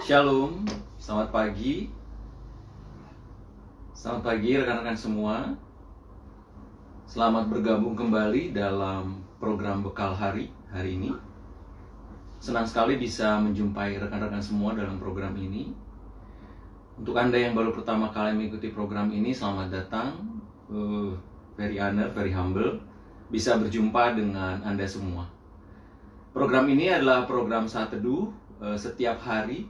Shalom, selamat pagi. Selamat pagi rekan-rekan semua. Selamat bergabung kembali dalam program Bekal Hari ini. Senang sekali bisa menjumpai rekan-rekan semua dalam program ini. Untuk Anda yang baru pertama kali mengikuti program ini, selamat datang. Very honored, very humble bisa berjumpa dengan Anda semua. Program ini adalah program Saat Teduh setiap hari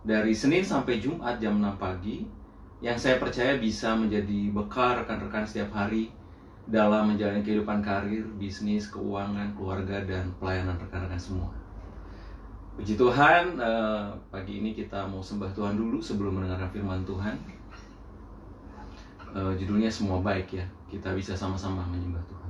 dari Senin sampai Jumat jam 6 pagi yang saya percaya bisa menjadi bekal rekan-rekan setiap hari dalam menjalani kehidupan karir, bisnis, keuangan, keluarga, dan pelayanan rekan-rekan semua. Puji Tuhan, pagi ini kita mau sembah Tuhan dulu sebelum mendengarkan firman Tuhan. Judulnya Semua Baik ya, kita bisa sama-sama menyembah Tuhan.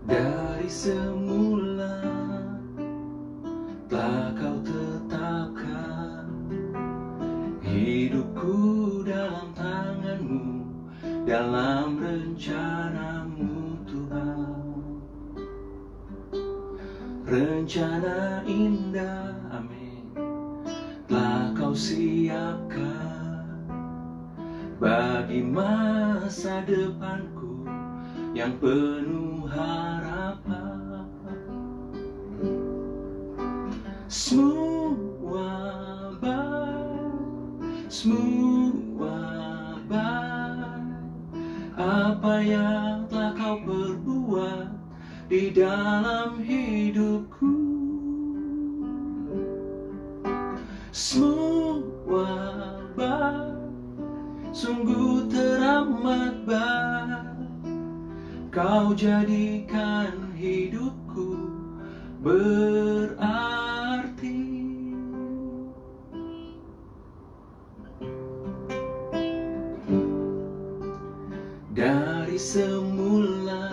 Dari semula telah kau tetapkan hidupku dalam tangan-Mu, dalam rencana-Mu Tuhan. Rencana indah, amin, telah kau siapkan bagi masa depanku yang penuh harapan. Semua baik, apa yang telah kau perbuat di dalam hidupku. Semua baik, sungguh teramat baik. Kau jadikan hidupku berarti. Dari semula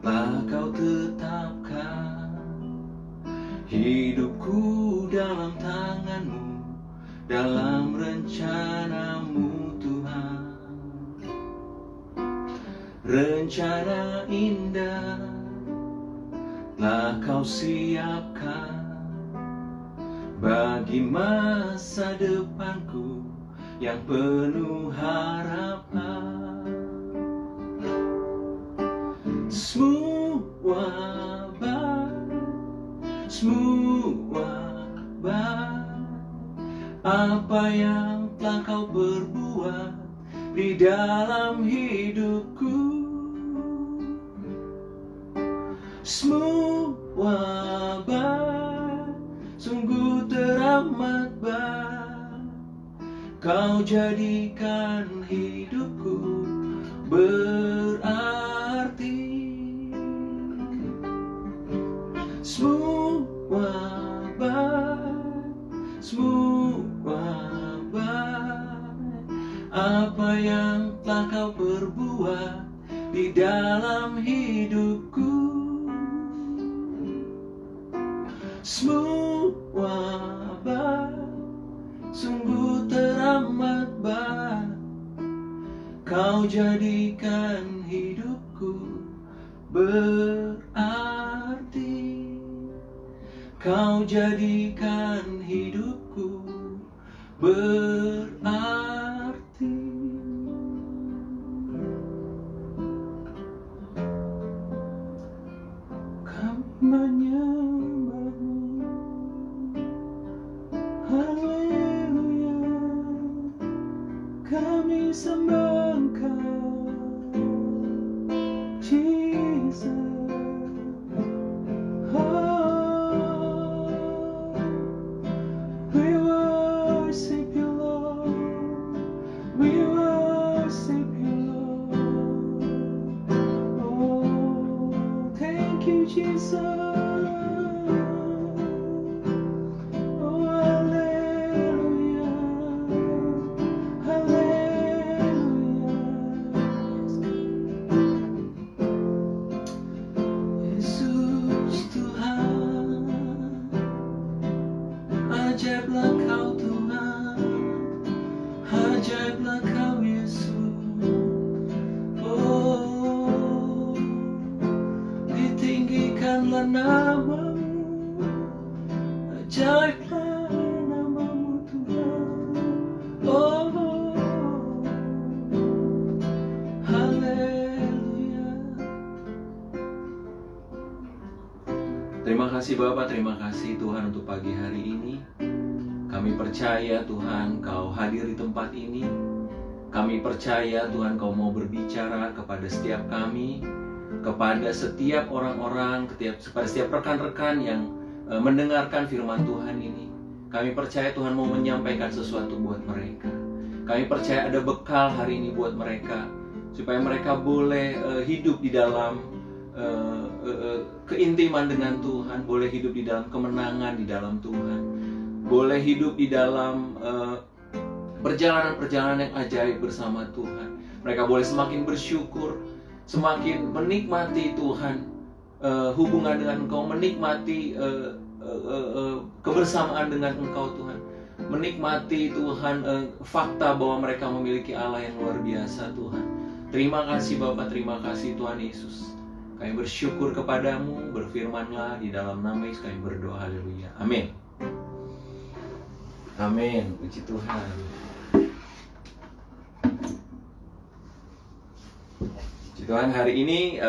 telah kau tetapkan hidupku dalam tangan-Mu, dalam rencana-Mu Tuhan. Rencana indah telah kau siapkan bagi masa depanku yang penuh harapan. Semua baik, apa yang telah kau perbuat di dalam hidupku. Semua baik, sungguh teramat baik. Kau jadikan hidupku berarti. Semua baik, apa yang telah kau perbuat di dalam hidupku. Semua baik, sungguh teramat baik. Kau jadikan hidupku berarti. Kau jadikan hidupku berarti. Kami menyembah-Mu, haleluya. Kami sembah Engkau, Jesus. We worship You, Lord. Ajaiblah Kau Tuhan, ajaiblah Kau Yesus. Oh, ditinggikanlah nama-Mu, ajaiblah nama-Mu Tuhan. Oh, haleluya. Terima kasih Bapa, terima kasih Tuhan untuk pagi hari ini. Kami percaya Tuhan Kau hadir di tempat ini. Kami percaya Tuhan Kau mau berbicara kepada setiap kami, kepada setiap orang-orang, kepada setiap rekan-rekan yang mendengarkan firman Tuhan ini. Kami percaya Tuhan mau menyampaikan sesuatu buat mereka. Kami percaya ada bekal hari ini buat mereka, supaya mereka boleh hidup di dalam keintiman dengan Tuhan, boleh hidup di dalam kemenangan di dalam Tuhan, boleh hidup di dalam perjalanan-perjalanan yang ajaib bersama Tuhan. Mereka boleh semakin bersyukur, semakin menikmati Tuhan, hubungan dengan Engkau, menikmati kebersamaan dengan Engkau Tuhan, menikmati Tuhan fakta bahwa mereka memiliki Allah yang luar biasa Tuhan. Terima kasih Bapa, terima kasih Tuhan Yesus. Kami bersyukur kepadamu, berfirmanlah di dalam nama Yesus kami berdoa, haleluya, amin. Amin, puji Tuhan. Puji Tuhan, hari ini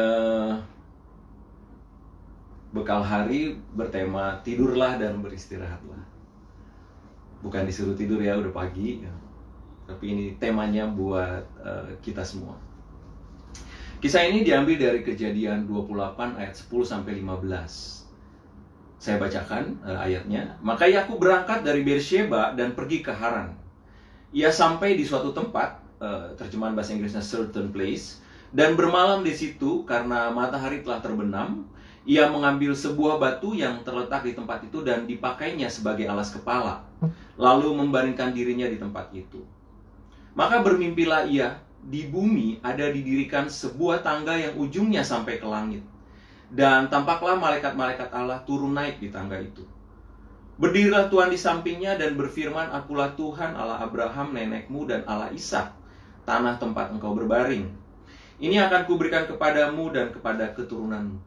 bekal hari bertema tidurlah dan beristirahatlah. Bukan disuruh tidur ya, udah pagi ya. Tapi ini temanya buat kita semua. Kisah ini diambil dari Kejadian 28 ayat 10 sampai 15. Saya bacakan ayatnya. Maka Yakub berangkat dari Beersheba dan pergi ke Haran. Ia sampai di suatu tempat, terjemahan bahasa Inggrisnya certain place, dan bermalam di situ karena matahari telah terbenam. Ia mengambil sebuah batu yang terletak di tempat itu dan dipakainya sebagai alas kepala, lalu membaringkan dirinya di tempat itu. Maka bermimpilah ia, di bumi ada didirikan sebuah tangga yang ujungnya sampai ke langit. Dan tampaklah malaikat-malaikat Allah turun naik di tangga itu. Berdirilah Tuhan di sampingnya dan berfirman, Akulah Tuhan Allah Abraham nenekmu dan Allah Ishak, tanah tempat engkau berbaring. Ini akan kuberikan kepadamu dan kepada keturunanmu.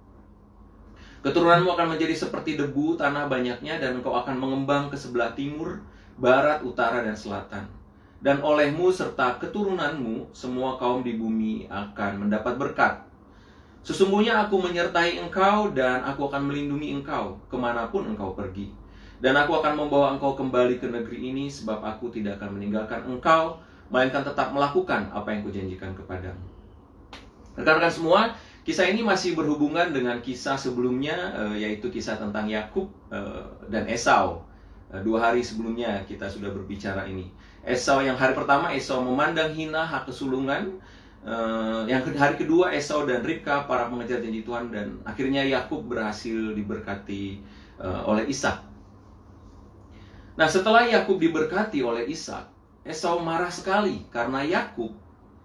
Keturunanmu akan menjadi seperti debu tanah banyaknya, dan engkau akan mengembang ke sebelah timur, barat, utara, dan selatan. Dan olehmu serta keturunanmu, semua kaum di bumi akan mendapat berkat. Sesungguhnya aku menyertai engkau, dan aku akan melindungi engkau kemanapun engkau pergi. Dan aku akan membawa engkau kembali ke negeri ini, sebab aku tidak akan meninggalkan engkau, melainkan tetap melakukan apa yang kujanjikan kepadamu. Rekan-rekan semua, kisah ini masih berhubungan dengan kisah sebelumnya, yaitu kisah tentang Yakub dan Esau. 2 hari sebelumnya kita sudah berbicara ini. Esau yang hari pertama, Esau memandang hina hak kesulungan. Yang hari kedua, Esau dan Ribka para pengejar janji Tuhan. Dan akhirnya Yakub berhasil diberkati oleh Ishak. Nah, setelah Yakub diberkati oleh Ishak, Esau marah sekali karena Yakub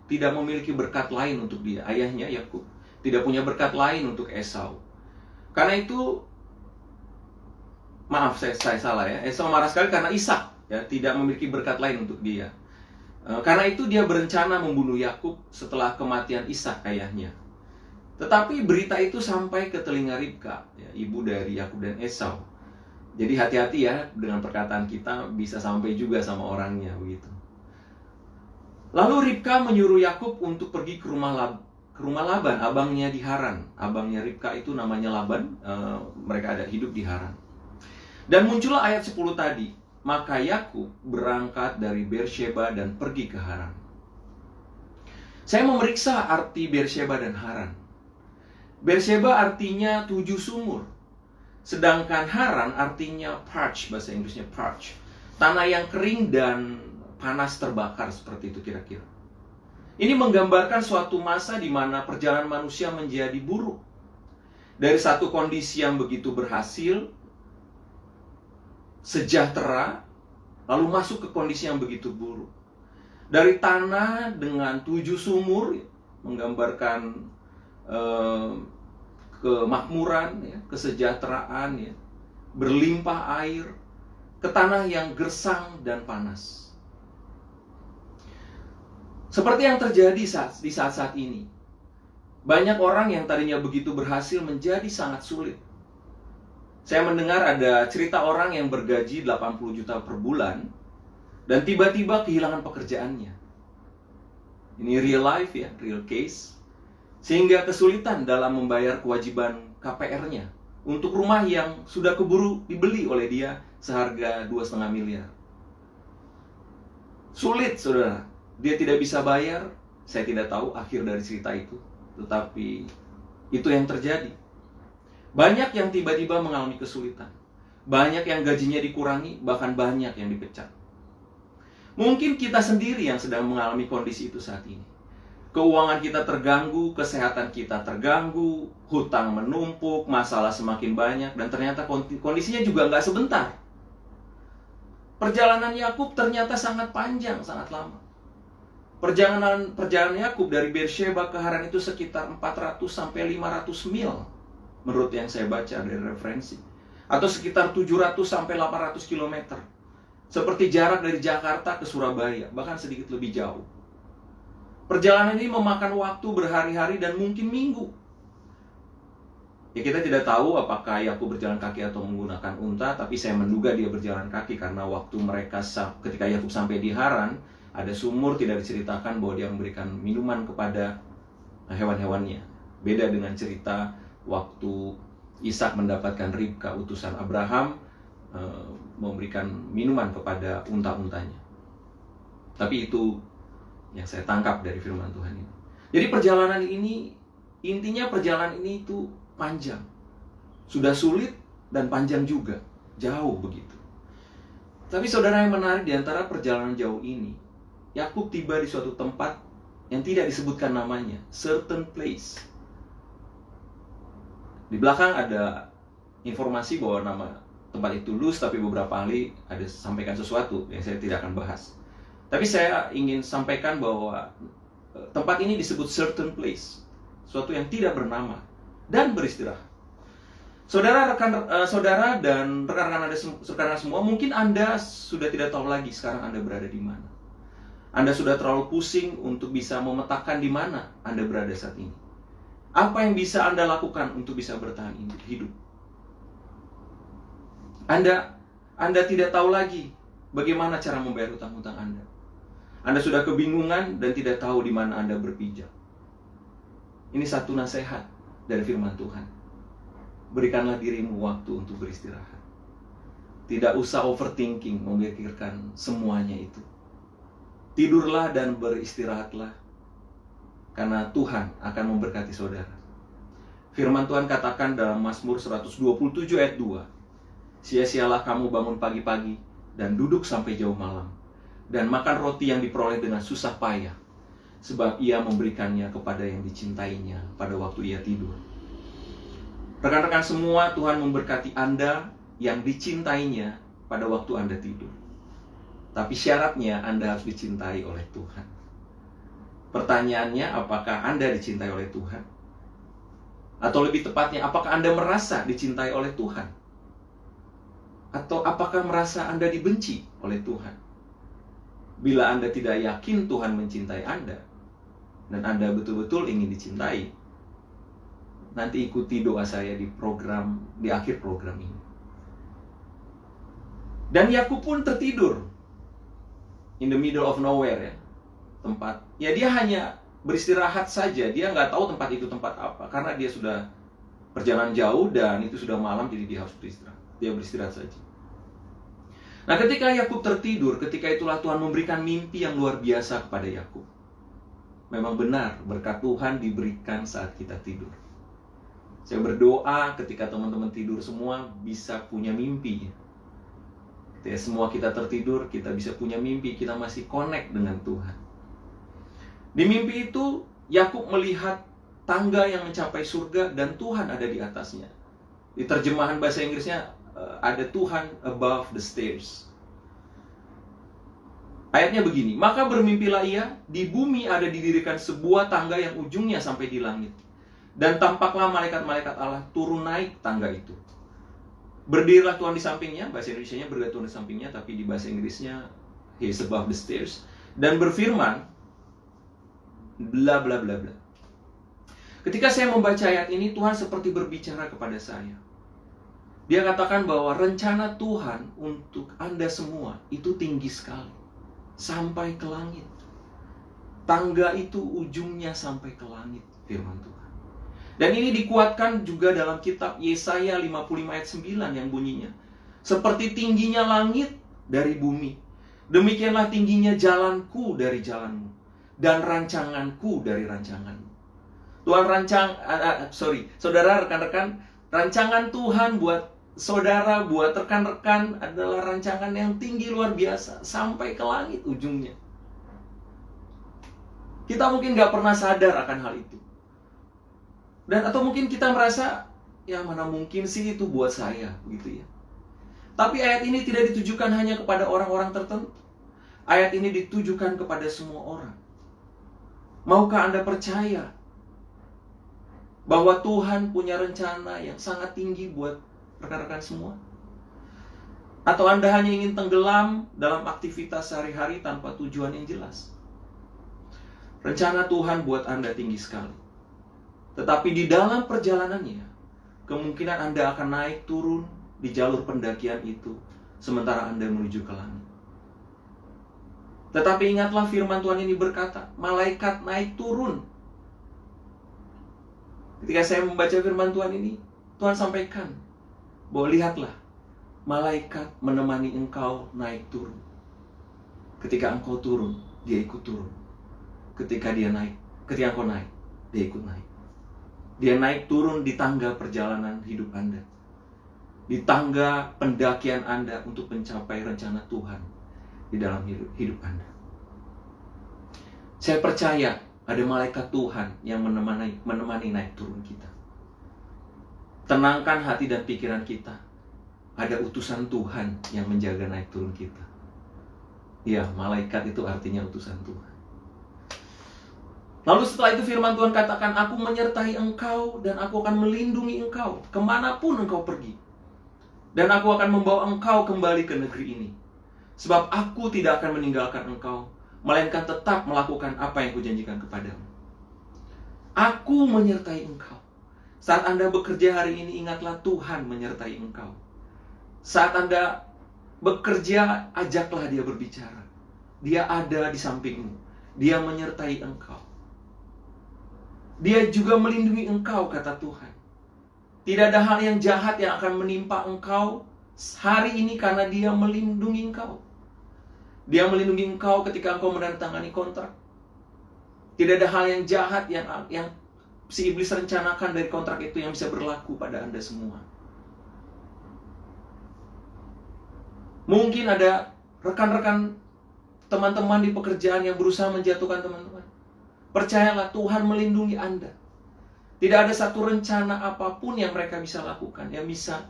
tidak memiliki berkat lain untuk dia. Ayahnya Yakub tidak punya berkat lain untuk Esau. Karena itu, maaf saya salah ya, Esau marah sekali karena Ishak ya, tidak memiliki berkat lain untuk dia. Karena itu dia berencana membunuh Yakub setelah kematian Ishak ayahnya. Tetapi berita itu sampai ke telinga Ribka, ya, ibu dari Yakub dan Esau. Jadi hati-hati ya dengan perkataan kita, bisa sampai juga sama orangnya begitu. Lalu Ribka menyuruh Yakub untuk pergi ke rumah Laban, abangnya di Haran. Abangnya Ribka itu namanya Laban, mereka ada hidup di Haran. Dan muncullah ayat 10 tadi. Maka Yakub berangkat dari Beersheba dan pergi ke Haran. Saya memeriksa arti Beersheba dan Haran. Beersheba artinya 7 sumur. Sedangkan Haran artinya parch, bahasa Inggrisnya parch. Tanah yang kering dan panas terbakar, seperti itu kira-kira. Ini menggambarkan suatu masa di mana perjalanan manusia menjadi buruk. Dari satu kondisi yang begitu berhasil, sejahtera, lalu masuk ke kondisi yang begitu buruk. Dari tanah dengan 7 sumur, menggambarkan kemakmuran, ya, kesejahteraan, ya, berlimpah air, ke tanah yang gersang dan panas. Seperti yang terjadi di saat-saat ini. Banyak orang yang tadinya begitu berhasil menjadi sangat sulit. Saya mendengar ada cerita orang yang bergaji 80 juta per bulan dan tiba-tiba kehilangan pekerjaannya. Ini real life ya, real case. Sehingga kesulitan dalam membayar kewajiban KPR-nya untuk rumah yang sudah keburu dibeli oleh dia seharga 2,5 miliar. Sulit, saudara. Dia tidak bisa bayar. Saya tidak tahu akhir dari cerita itu, tetapi itu yang terjadi. Banyak yang tiba-tiba mengalami kesulitan. Banyak yang gajinya dikurangi, bahkan banyak yang dipecat. Mungkin kita sendiri yang sedang mengalami kondisi itu saat ini. Keuangan kita terganggu, kesehatan kita terganggu, hutang menumpuk, masalah semakin banyak, dan ternyata kondisinya juga nggak sebentar. Perjalanan Yakub ternyata sangat panjang, sangat lama. Perjalanan Yakub dari Beersheba ke Haran itu sekitar 400 sampai 500 mil menurut yang saya baca dari referensi, atau sekitar 700 sampai 800 km. Seperti jarak dari Jakarta ke Surabaya, bahkan sedikit lebih jauh. Perjalanan ini memakan waktu berhari-hari dan mungkin minggu. Ya, kita tidak tahu apakah Yakub berjalan kaki atau menggunakan unta, tapi saya menduga dia berjalan kaki karena waktu mereka ketika Yakub sampai di Haran, ada sumur, tidak diceritakan bahwa dia memberikan minuman kepada hewan-hewannya. Beda dengan cerita waktu Ishak mendapatkan Ribka, utusan Abraham, memberikan minuman kepada unta-untanya. Tapi itu yang saya tangkap dari firman Tuhan ini. Jadi perjalanan ini, intinya perjalanan ini itu panjang. Sudah sulit dan panjang juga. Jauh begitu. Tapi saudara, yang menarik di antara perjalanan jauh ini, Yakub tiba di suatu tempat yang tidak disebutkan namanya, certain place. Di belakang ada informasi bahwa nama tempat itu Luz, tapi beberapa ahli ada sampaikan sesuatu yang saya tidak akan bahas. Tapi saya ingin sampaikan bahwa tempat ini disebut certain place, suatu yang tidak bernama dan beristirahat. Saudara dan rekan-rekan Anda semua, mungkin Anda sudah tidak tahu lagi sekarang Anda berada di mana. Anda sudah terlalu pusing untuk bisa memetakan di mana Anda berada saat ini. Apa yang bisa Anda lakukan untuk bisa bertahan hidup? Anda tidak tahu lagi bagaimana cara membayar hutang-hutang Anda. Anda sudah kebingungan dan tidak tahu di mana Anda berpijak. Ini satu nasihat dari firman Tuhan. Berikanlah dirimu waktu untuk beristirahat. Tidak usah overthinking, memikirkan semuanya itu. Tidurlah dan beristirahatlah, karena Tuhan akan memberkati saudara. Firman Tuhan katakan dalam Mazmur 127 ayat 2, sia-sialah kamu bangun pagi-pagi dan duduk sampai jauh malam, dan makan roti yang diperoleh dengan susah payah, sebab ia memberikannya kepada yang dicintainya pada waktu ia tidur. Rekan-rekan semua, Tuhan memberkati Anda yang dicintainya pada waktu Anda tidur. Tapi syaratnya Anda harus dicintai oleh Tuhan. Pertanyaannya, apakah Anda dicintai oleh Tuhan? Atau lebih tepatnya, apakah Anda merasa dicintai oleh Tuhan? Atau apakah merasa Anda dibenci oleh Tuhan? Bila Anda tidak yakin Tuhan mencintai Anda, dan Anda betul-betul ingin dicintai, nanti ikuti doa saya di akhir program ini. Dan Yakub pun tertidur in the middle of nowhere, ya, tempat. Ya, dia hanya beristirahat saja. Dia nggak tahu tempat itu tempat apa, karena dia sudah perjalanan jauh dan itu sudah malam, jadi dia harus beristirahat. Dia beristirahat saja. Nah, ketika Yakub tertidur, ketika itulah Tuhan memberikan mimpi yang luar biasa kepada Yakub. Memang benar, berkat Tuhan diberikan saat kita tidur. Saya berdoa ketika teman-teman tidur semua bisa punya mimpi. Ketika semua kita tertidur, kita bisa punya mimpi, kita masih connect dengan Tuhan. Di mimpi itu, Yakub melihat tangga yang mencapai surga dan Tuhan ada di atasnya. Di terjemahan bahasa Inggrisnya, ada Tuhan above the stairs. Ayatnya begini, maka bermimpilah ia, di bumi ada didirikan sebuah tangga yang ujungnya sampai di langit. Dan tampaklah malaikat-malaikat Allah turun naik tangga itu. Berdirilah Tuhan di sampingnya, bahasa Indonesianya berdirilah Tuhan di sampingnya, tapi di bahasa Inggrisnya He is above the stairs. Dan berfirman, bla bla bla bla. Ketika saya membaca ayat ini, Tuhan seperti berbicara kepada saya. Dia katakan bahwa rencana Tuhan untuk Anda semua itu tinggi sekali, sampai ke langit. Tangga itu ujungnya sampai ke langit, firman Tuhan. Dan ini dikuatkan juga dalam kitab Yesaya 55 ayat 9 yang bunyinya, seperti tingginya langit dari bumi, demikianlah tingginya jalanku dari jalanmu, dan rancanganku dari rancanganmu. Saudara, rekan-rekan, rancangan Tuhan buat saudara, buat rekan-rekan adalah rancangan yang tinggi luar biasa, sampai ke langit ujungnya. Kita mungkin gak pernah sadar akan hal itu. Dan atau mungkin kita merasa, ya mana mungkin sih itu buat saya, begitu ya. Tapi ayat ini tidak ditujukan hanya kepada orang-orang tertentu. Ayat ini ditujukan kepada semua orang. Maukah Anda percaya bahwa Tuhan punya rencana yang sangat tinggi buat rekan-rekan semua? Atau Anda hanya ingin tenggelam dalam aktivitas sehari-hari tanpa tujuan yang jelas? Rencana Tuhan buat Anda tinggi sekali. Tetapi di dalam perjalanannya, kemungkinan Anda akan naik turun di jalur pendakian itu, sementara Anda menuju ke langit. Tetapi ingatlah firman Tuhan ini berkata, malaikat naik turun. Ketika saya membaca firman Tuhan ini, Tuhan sampaikan bahwa lihatlah, malaikat menemani engkau naik turun. Ketika engkau turun, dia ikut turun. Ketika engkau naik, dia ikut naik. Dia naik turun di tangga perjalanan hidup Anda, di tangga pendakian Anda untuk mencapai rencana Tuhan di dalam hidup Anda. Saya percaya ada malaikat Tuhan yang menemani naik turun kita. Tenangkan hati dan pikiran kita. Ada utusan Tuhan yang menjaga naik turun kita. Ya, malaikat itu artinya utusan Tuhan. Lalu setelah itu firman Tuhan katakan, aku menyertai engkau dan aku akan melindungi engkau kemanapun engkau pergi. Dan aku akan membawa engkau kembali ke negeri ini. Sebab aku tidak akan meninggalkan engkau, melainkan tetap melakukan apa yang kujanjikan kepadamu. Aku menyertai engkau. Saat Anda bekerja hari ini, ingatlah Tuhan menyertai engkau. Saat Anda bekerja, ajaklah dia berbicara. Dia ada di sampingmu. Dia menyertai engkau. Dia juga melindungi engkau, kata Tuhan. Tidak ada hal yang jahat yang akan menimpa engkau hari ini karena dia melindungi engkau. Dia melindungi engkau ketika engkau menandatangani kontrak. Tidak ada hal yang jahat yang si iblis rencanakan dari kontrak itu yang bisa berlaku pada Anda semua. Mungkin ada rekan-rekan teman-teman di pekerjaan yang berusaha menjatuhkan teman-teman. Percayalah, Tuhan melindungi Anda. Tidak ada satu rencana apapun yang mereka bisa lakukan, yang bisa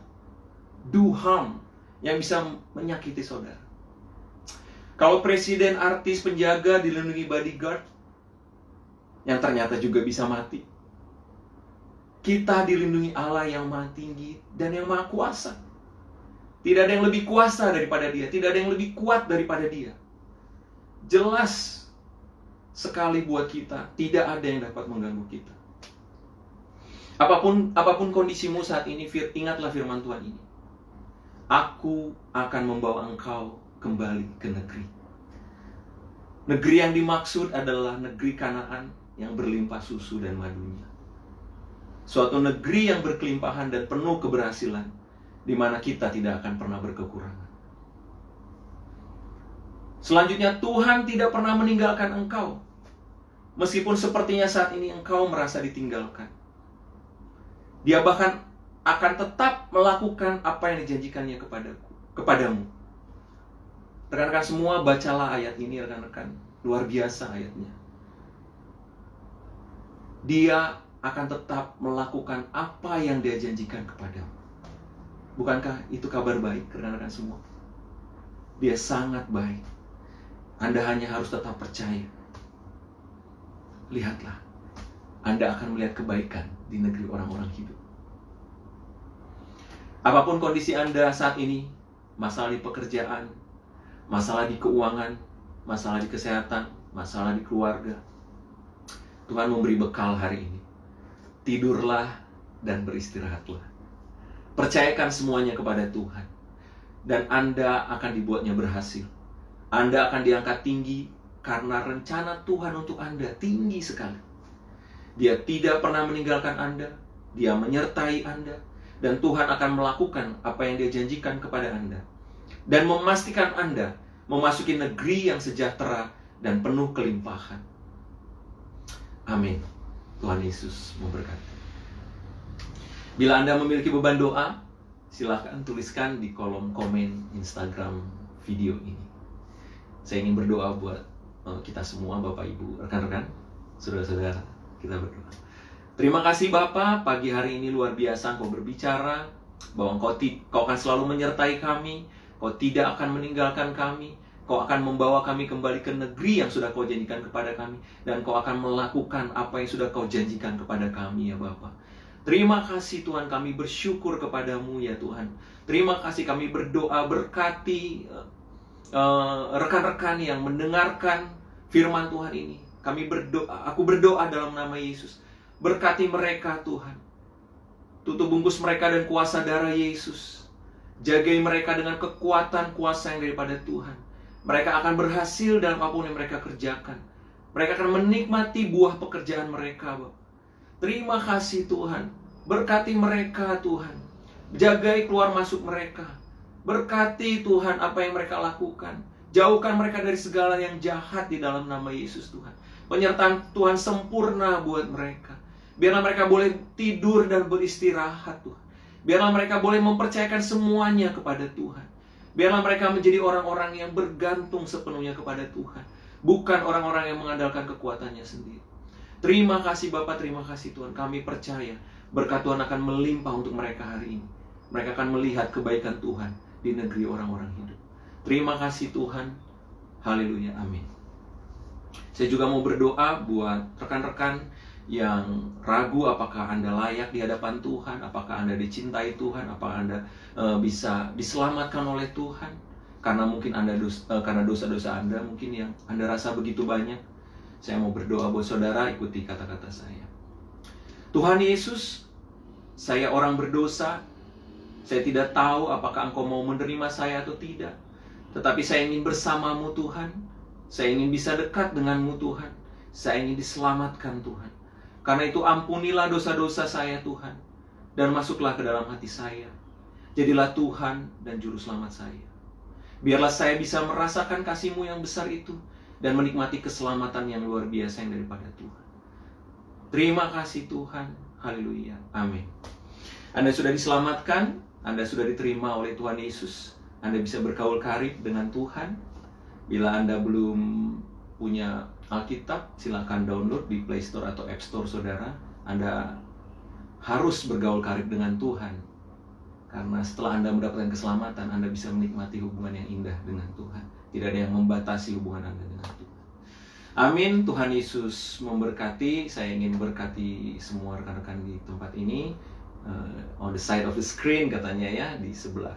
do harm, yang bisa menyakiti saudara. Kalau presiden, artis, penjaga dilindungi bodyguard, yang ternyata juga bisa mati. Kita dilindungi Allah yang Maha Tinggi dan yang Maha Kuasa. Tidak ada yang lebih kuasa daripada Dia, tidak ada yang lebih kuat daripada Dia. Jelas sekali buat kita, tidak ada yang dapat mengganggu kita. Apapun kondisimu saat ini, ingatlah firman Tuhan ini. Aku akan membawa engkau kembali ke negeri. Negeri yang dimaksud adalah negeri Kanaan yang berlimpah susu dan madunya. Suatu negeri yang berkelimpahan dan penuh keberhasilan, di mana kita tidak akan pernah berkekurangan. Selanjutnya, Tuhan tidak pernah meninggalkan engkau. Meskipun sepertinya saat ini engkau merasa ditinggalkan. Dia bahkan akan tetap melakukan apa yang dijanjikannya kepadamu. Rekan-rekan semua, bacalah ayat ini, rekan-rekan. Luar biasa ayatnya. Dia akan tetap melakukan apa yang dia janjikan kepadamu. Bukankah itu kabar baik, rekan-rekan semua? Dia sangat baik. Anda hanya harus tetap percaya. Lihatlah, Anda akan melihat kebaikan di negeri orang-orang hidup. Apapun kondisi Anda saat ini, masalah di pekerjaan, masalah di keuangan, masalah di kesehatan, masalah di keluarga, Tuhan memberi bekal hari ini. Tidurlah dan beristirahatlah. Percayakan semuanya kepada Tuhan. Dan Anda akan dibuatnya berhasil. Anda akan diangkat tinggi karena rencana Tuhan untuk Anda tinggi sekali. Dia tidak pernah meninggalkan Anda. Dia menyertai Anda. Dan Tuhan akan melakukan apa yang Dia janjikan kepada Anda. Dan memastikan Anda memasuki negeri yang sejahtera dan penuh kelimpahan. Amin. Tuhan Yesus memberkati. Bila Anda memiliki beban doa, silakan tuliskan di kolom komen Instagram video ini. Saya ingin berdoa buat kita semua, Bapak, Ibu, rekan-rekan, saudara-saudara, kita berdoa. Terima kasih Bapa, pagi hari ini luar biasa Engkau berbicara bahwa Engkau akan selalu menyertai kami, Kau tidak akan meninggalkan kami, Kau akan membawa kami kembali ke negeri yang sudah Kau janjikan kepada kami, dan Kau akan melakukan apa yang sudah Kau janjikan kepada kami ya Bapa. Terima kasih Tuhan, kami bersyukur kepadamu ya Tuhan. Terima kasih, kami berdoa berkati rekan-rekan yang mendengarkan firman Tuhan ini. Aku berdoa dalam nama Yesus. Berkati mereka Tuhan. Tutup bungkus mereka dan kuasa darah Yesus. Jagai mereka dengan kekuatan kuasa yang daripada Tuhan. Mereka akan berhasil dalam apapun yang mereka kerjakan. Mereka akan menikmati buah pekerjaan mereka, Bapak. Terima kasih Tuhan. Berkati mereka Tuhan. Jagai keluar masuk mereka. Berkati Tuhan apa yang mereka lakukan. Jauhkan mereka dari segala yang jahat di dalam nama Yesus Tuhan. Penyertaan Tuhan sempurna buat mereka. Biarlah mereka boleh tidur dan beristirahat Tuhan. Biarlah mereka boleh mempercayakan semuanya kepada Tuhan. Biarlah mereka menjadi orang-orang yang bergantung sepenuhnya kepada Tuhan. Bukan orang-orang yang mengandalkan kekuatannya sendiri. Terima kasih Bapak, terima kasih Tuhan. Kami percaya berkat Tuhan akan melimpah untuk mereka hari ini. Mereka akan melihat kebaikan Tuhan di negeri orang-orang hidup. Terima kasih Tuhan. Haleluya, amin. Saya juga mau berdoa buat rekan-rekan yang ragu apakah Anda layak di hadapan Tuhan, apakah Anda dicintai Tuhan, apakah Anda bisa diselamatkan oleh Tuhan. Karena mungkin karena dosa-dosa Anda mungkin yang Anda rasa begitu banyak. Saya mau berdoa buat saudara, ikuti kata-kata saya. Tuhan Yesus, saya orang berdosa. Saya tidak tahu apakah Engkau mau menerima saya atau tidak. Tetapi saya ingin bersamamu Tuhan. Saya ingin bisa dekat denganmu Tuhan. Saya ingin diselamatkan Tuhan. Karena itu ampunilah dosa-dosa saya Tuhan. Dan masuklah ke dalam hati saya. Jadilah Tuhan dan Juru Selamat saya. Biarlah saya bisa merasakan kasih-Mu yang besar itu. Dan menikmati keselamatan yang luar biasa yang daripada Tuhan. Terima kasih Tuhan. Haleluya. Amin. Anda sudah diselamatkan. Anda sudah diterima oleh Tuhan Yesus. Anda bisa bergaul karib dengan Tuhan. Bila Anda belum punya Alkitab, silakan download di Play Store atau App Store saudara. Anda harus bergaul karib dengan Tuhan. Karena setelah Anda mendapatkan keselamatan, Anda bisa menikmati hubungan yang indah dengan Tuhan. Tidak ada yang membatasi hubungan Anda dengan Tuhan. Amin. Tuhan Yesus memberkati. Saya ingin berkati semua rekan-rekan di tempat ini. On the side of the screen katanya ya, di sebelah,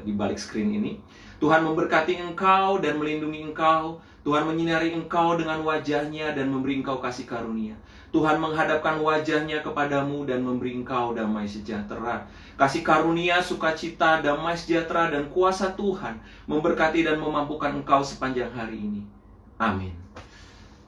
di balik screen ini. Tuhan memberkati engkau dan melindungi engkau. Tuhan menyinari engkau dengan wajahnya dan memberi engkau kasih karunia. Tuhan menghadapkan wajahnya kepadamu dan memberi engkau damai sejahtera. Kasih karunia, sukacita, damai sejahtera dan kuasa Tuhan memberkati dan memampukan engkau sepanjang hari ini. Amin.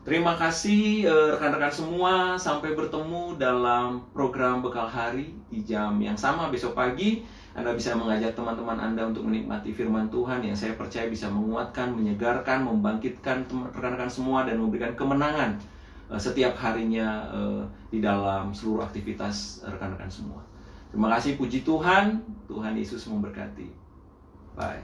Terima kasih rekan-rekan semua. Sampai bertemu dalam program Bekal Hari di jam yang sama besok pagi. Anda bisa mengajak teman-teman Anda untuk menikmati firman Tuhan yang saya percaya bisa menguatkan, menyegarkan, membangkitkan rekan-rekan semua dan memberikan kemenangan setiap harinya di dalam seluruh aktivitas rekan-rekan semua. Terima kasih, puji Tuhan. Tuhan Yesus memberkati. Bye.